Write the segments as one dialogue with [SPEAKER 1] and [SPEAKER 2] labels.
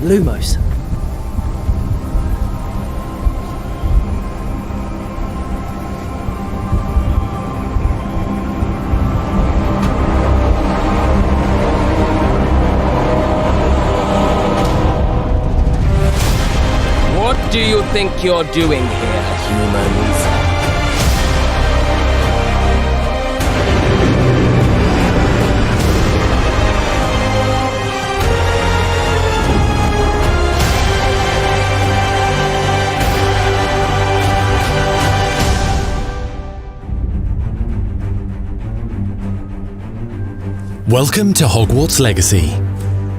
[SPEAKER 1] Lumos.
[SPEAKER 2] What do you think you're doing here, humans?
[SPEAKER 3] Welcome to Hogwarts Legacy.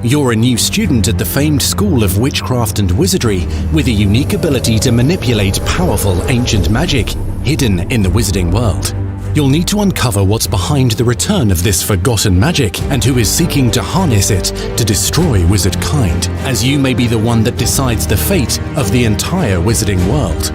[SPEAKER 3] You're a new student at the famed School of Witchcraft and Wizardry with a unique ability to manipulate powerful ancient magic hidden in the wizarding world. You'll need to uncover what's behind the return of this forgotten magic and who is seeking to harness it to destroy wizard kind, as you may be the one that decides the fate of the entire wizarding world.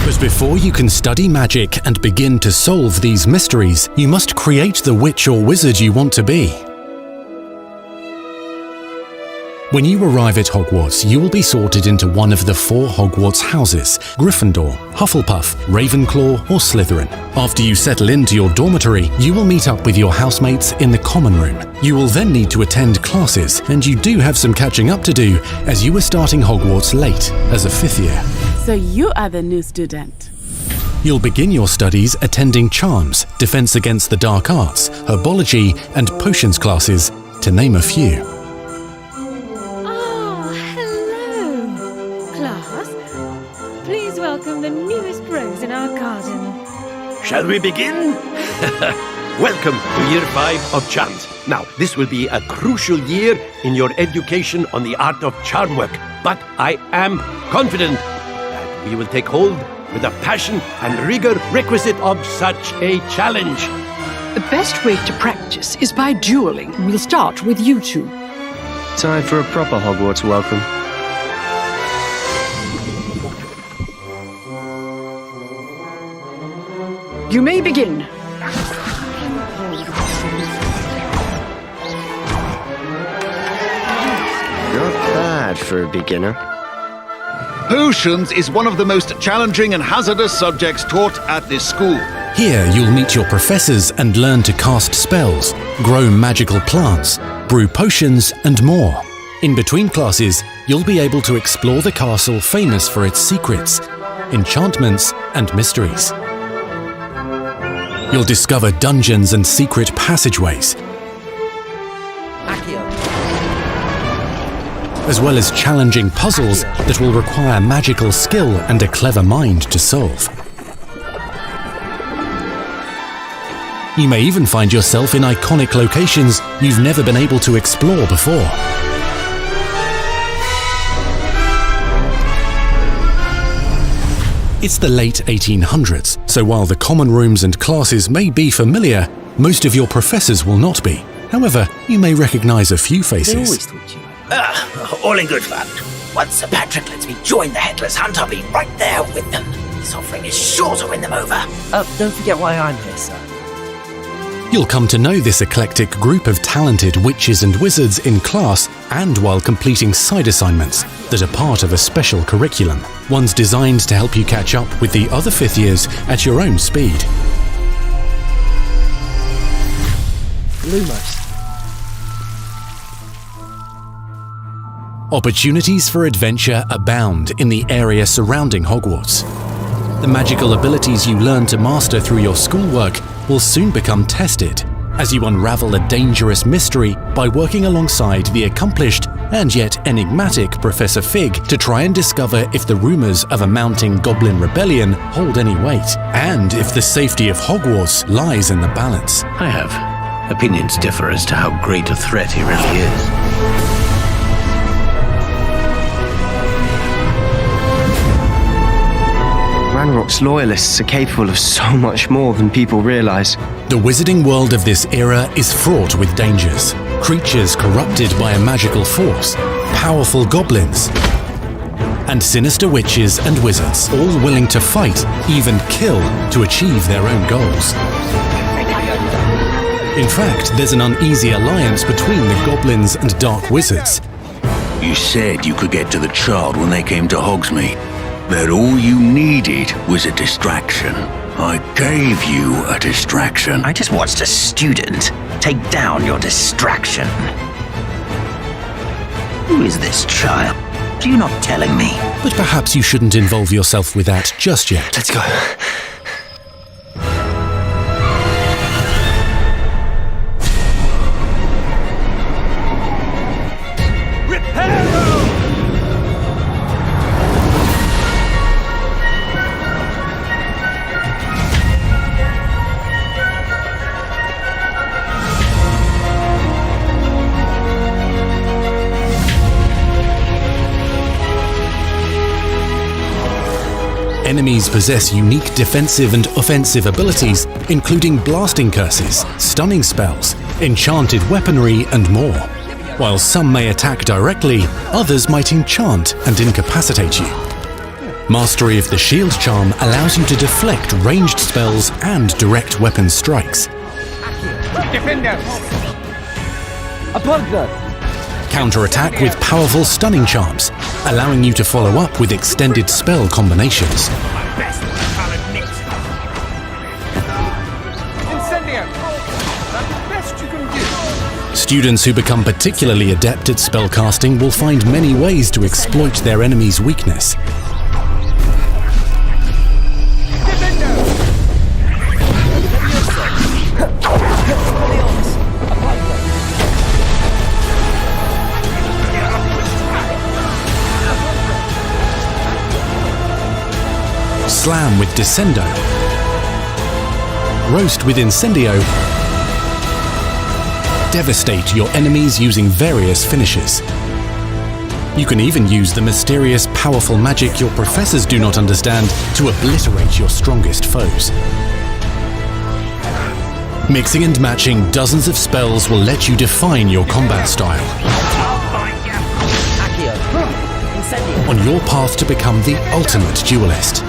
[SPEAKER 3] But before you can study magic and begin to solve these mysteries, you must create the witch or wizard you want to be. When you arrive at Hogwarts, you will be sorted into one of the 4 Hogwarts houses: Gryffindor, Hufflepuff, Ravenclaw, or Slytherin. After you settle into your dormitory, you will meet up with your housemates in the common room. You will then need to attend classes, and you do have some catching up to do, as you were starting Hogwarts late as a 5th year.
[SPEAKER 4] So you are the new student.
[SPEAKER 3] You'll begin your studies attending Charms, Defense Against the Dark Arts, Herbology, and Potions classes, to name a few.
[SPEAKER 5] Please welcome the newest rose in our garden.
[SPEAKER 6] Shall we begin? Welcome to Year 5 of Charms. Now, this will be a crucial year in your education on the art of charm work, but I am confident that we will take hold with the passion and rigor requisite of such a challenge.
[SPEAKER 7] The best way to practice is by dueling. We'll start with you two.
[SPEAKER 8] Time for a proper Hogwarts welcome.
[SPEAKER 7] You may begin.
[SPEAKER 8] Not bad for a beginner.
[SPEAKER 9] Potions is one of the most challenging and hazardous subjects taught at this school.
[SPEAKER 3] Here you'll meet your professors and learn to cast spells, grow magical plants, brew potions, and more. In between classes, you'll be able to explore the castle famous for its secrets, enchantments, and mysteries. You'll discover dungeons and secret passageways, as well as challenging puzzles that will require magical skill and a clever mind to solve. You may even find yourself in iconic locations you've never been able to explore before. It's the late 1800s, so while the common rooms and classes may be familiar, most of your professors will not be. However, you may recognize a few faces.
[SPEAKER 10] All in good fun. Once Sir Patrick lets me join the Headless Hunt, I'll be right there with them. This offering is sure to win them over.
[SPEAKER 1] Don't forget why I'm here, sir.
[SPEAKER 3] You'll come to know this eclectic group of talented witches and wizards in class and while completing side assignments that are part of a special curriculum, ones designed to help you catch up with the other 5th years at your own speed.
[SPEAKER 1] Lumos.
[SPEAKER 3] Opportunities for adventure abound in the area surrounding Hogwarts. The magical abilities you learn to master through your schoolwork will soon become tested as you unravel a dangerous mystery by working alongside the accomplished and yet enigmatic Professor Fig to try and discover if the rumors of a mounting goblin rebellion hold any weight, and if the safety of Hogwarts lies in the balance.
[SPEAKER 10] I have. Opinions differ as to how great a threat he really is.
[SPEAKER 8] Ranrock's loyalists are capable of so much more than people realize.
[SPEAKER 3] The wizarding world of this era is fraught with dangers. Creatures corrupted by a magical force, powerful goblins, and sinister witches and wizards, all willing to fight, even kill, to achieve their own goals. In fact, there's an uneasy alliance between the goblins and dark wizards.
[SPEAKER 11] You said you could get to the child when they came to Hogsmeade. That all you needed was a distraction. I gave you a distraction.
[SPEAKER 10] I just watched a student take down your distraction. Who is this child? You're not telling me.
[SPEAKER 3] But perhaps you shouldn't involve yourself with that just yet.
[SPEAKER 8] Let's go.
[SPEAKER 3] Enemies possess unique defensive and offensive abilities, including blasting curses, stunning spells, enchanted weaponry, and more. While some may attack directly, others might enchant and incapacitate you. Mastery of the shield charm allows you to deflect ranged spells and direct weapon strikes.
[SPEAKER 2] Defender!
[SPEAKER 3] Counterattack with powerful stunning charms, allowing you to follow up with extended spell combinations. Students who become particularly adept at spellcasting will find many ways to exploit their enemy's weakness. Slam with Descendo, Roast with Incendio, devastate your enemies using various finishes. You can even use the mysterious, powerful magic your professors do not understand to obliterate your strongest foes. Mixing and matching dozens of spells will let you define your combat style. On your path to become the ultimate duelist.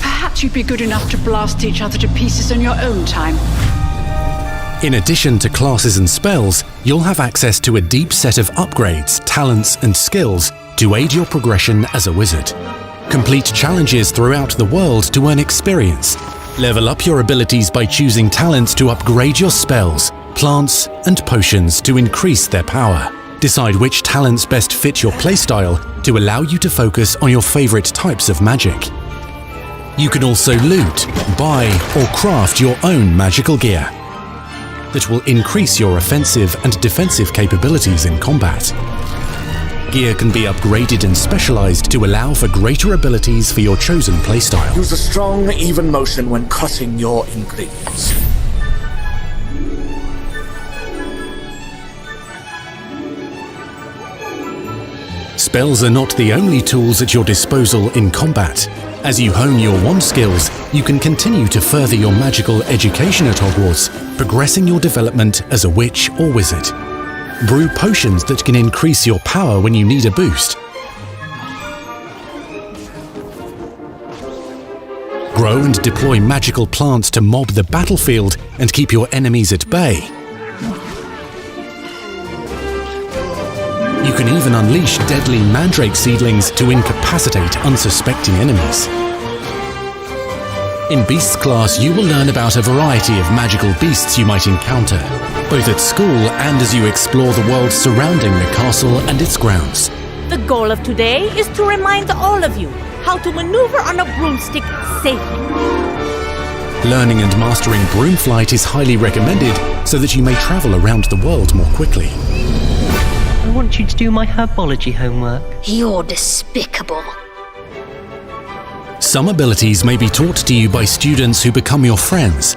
[SPEAKER 7] Perhaps you'd be good enough to blast each other to pieces on your own time.
[SPEAKER 3] In addition to classes and spells, you'll have access to a deep set of upgrades, talents, and skills to aid your progression as a wizard. Complete challenges throughout the world to earn experience. Level up your abilities by choosing talents to upgrade your spells, plants, and potions to increase their power. Decide which talents best fit your playstyle to allow you to focus on your favorite types of magic. You can also loot, buy, or craft your own magical gear that will increase your offensive and defensive capabilities in combat. Gear can be upgraded and specialized to allow for greater abilities for your chosen playstyle.
[SPEAKER 1] Use a strong, even motion when cutting your ingredients.
[SPEAKER 3] Spells are not the only tools at your disposal in combat. As you hone your wand skills, you can continue to further your magical education at Hogwarts, progressing your development as a witch or wizard. Brew potions that can increase your power when you need a boost. Grow and deploy magical plants to mob the battlefield and keep your enemies at bay. You can even unleash deadly mandrake seedlings to incapacitate unsuspecting enemies. In Beasts class, you will learn about a variety of magical beasts you might encounter, both at school and as you explore the world surrounding the castle and its grounds.
[SPEAKER 5] The goal of today is to remind all of you how to maneuver on a broomstick safely.
[SPEAKER 3] Learning and mastering broom flight is highly recommended so that you may travel around the world more quickly.
[SPEAKER 12] I want you to do my herbology homework.
[SPEAKER 13] You're despicable.
[SPEAKER 3] Some abilities may be taught to you by students who become your friends.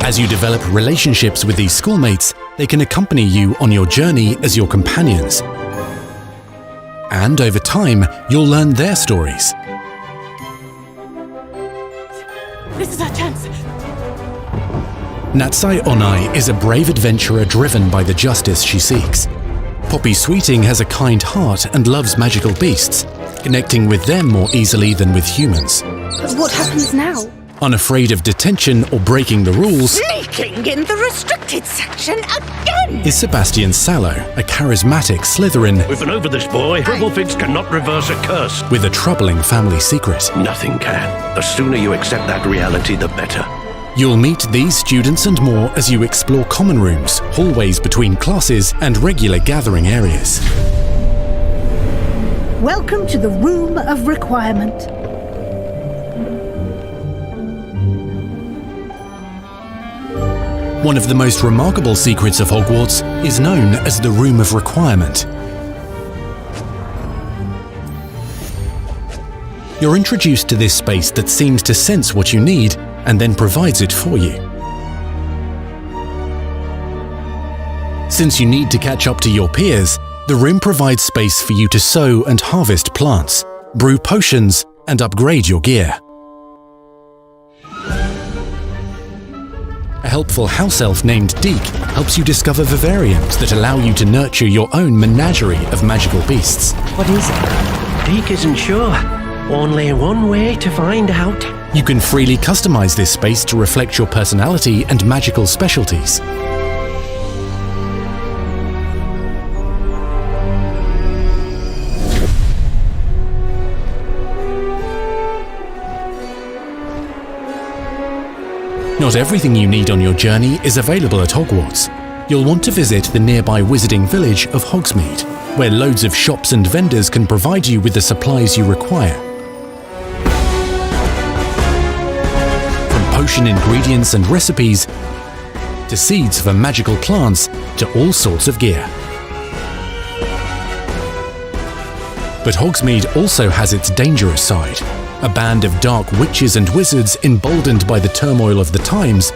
[SPEAKER 3] As you develop relationships with these schoolmates, they can accompany you on your journey as your companions. And over time, you'll learn their stories.
[SPEAKER 4] This is our chance.
[SPEAKER 3] Natsai Onai is a brave adventurer driven by the justice she seeks. Poppy Sweeting has a kind heart and loves magical beasts, connecting with them more easily than with humans.
[SPEAKER 13] But what happens now?
[SPEAKER 3] Unafraid of detention or breaking the rules,
[SPEAKER 5] Sneaking in the restricted section again!
[SPEAKER 3] is Sebastian Sallow, a charismatic Slytherin
[SPEAKER 6] With an over this boy, Bribblefix cannot reverse a curse.
[SPEAKER 3] with a troubling family secret.
[SPEAKER 6] Nothing can. The sooner you accept that reality, the better.
[SPEAKER 3] You'll meet these students and more as you explore common rooms, hallways between classes, and regular gathering areas.
[SPEAKER 14] Welcome to the Room of Requirement.
[SPEAKER 3] One of the most remarkable secrets of Hogwarts is known as the Room of Requirement. You're introduced to this space that seems to sense what you need and then provides it for you. Since you need to catch up to your peers, the room provides space for you to sow and harvest plants, brew potions, and upgrade your gear. A helpful house elf named Deke helps you discover vivariums that allow you to nurture your own menagerie of magical beasts.
[SPEAKER 12] What is it?
[SPEAKER 6] Deke isn't sure. Only one way to find out.
[SPEAKER 3] You can freely customize this space to reflect your personality and magical specialties. Not everything you need on your journey is available at Hogwarts. You'll want to visit the nearby wizarding village of Hogsmeade, where loads of shops and vendors can provide you with the supplies you require. From potion ingredients and recipes, to seeds for magical plants, to all sorts of gear. But Hogsmeade also has its dangerous side. A band of dark witches and wizards, emboldened by the turmoil of the times,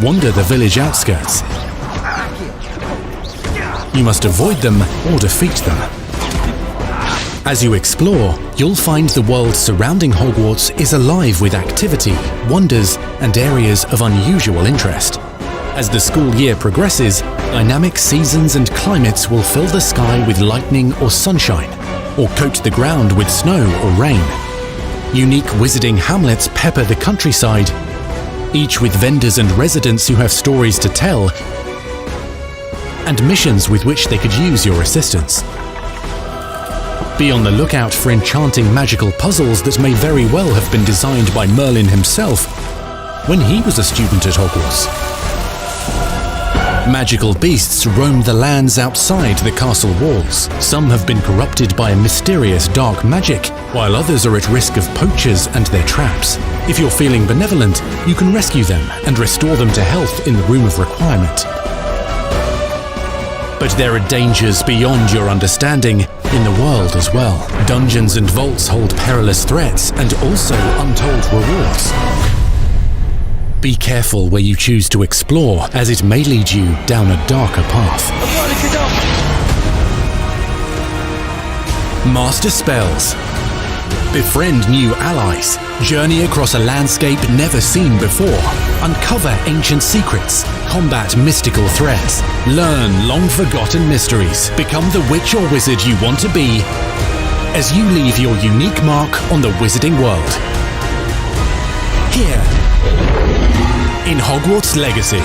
[SPEAKER 3] wander the village outskirts. You must avoid them or defeat them. As you explore, you'll find the world surrounding Hogwarts is alive with activity, wonders, and areas of unusual interest. As the school year progresses, dynamic seasons and climates will fill the sky with lightning or sunshine, or coat the ground with snow or rain. Unique wizarding hamlets pepper the countryside, each with vendors and residents who have stories to tell, and missions with which they could use your assistance. Be on the lookout for enchanting magical puzzles that may very well have been designed by Merlin himself when he was a student at Hogwarts. Magical beasts roam the lands outside the castle walls. Some have been corrupted by a mysterious dark magic, while others are at risk of poachers and their traps. If you're feeling benevolent, you can rescue them and restore them to health in the Room of Requirement. But there are dangers beyond your understanding in the world as well. Dungeons and vaults hold perilous threats and also untold rewards. Be careful where you choose to explore, as it may lead you down a darker path. Master spells. Befriend new allies. Journey across a landscape never seen before. Uncover ancient secrets. Combat mystical threats. Learn long-forgotten mysteries. Become the witch or wizard you want to be as you leave your unique mark on the wizarding world. Here, in Hogwarts Legacy.